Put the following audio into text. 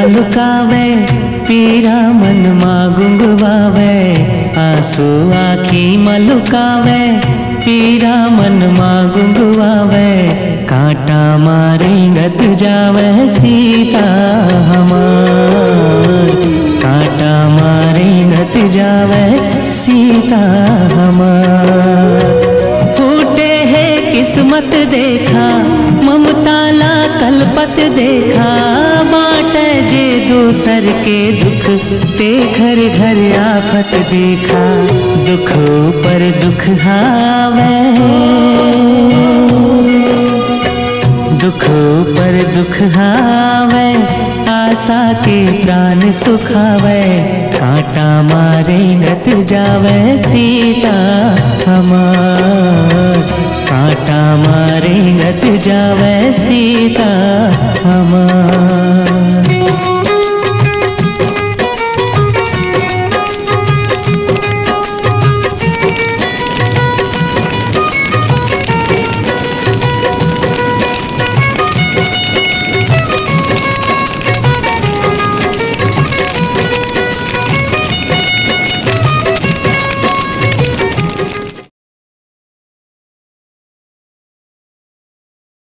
लुकावे, पीरा मन मां गुंगवावे। आंसू आखी में लुकावे, पीरा मन मां गुंगवावे। कांटा मारे गत जावे सीता हमार, कांटा मारे गत जावे सीता हमार। फूटे है किस्मत देखा, ममता ला कलपत देखा। बाटे जे दूसर के दुख, ते घर घर आफत देखा। दुख पर दुख हावे, दुख पर दुख हावे। आशा के प्राण सुखावे, कांटा मारे गत जावे सीता हमार।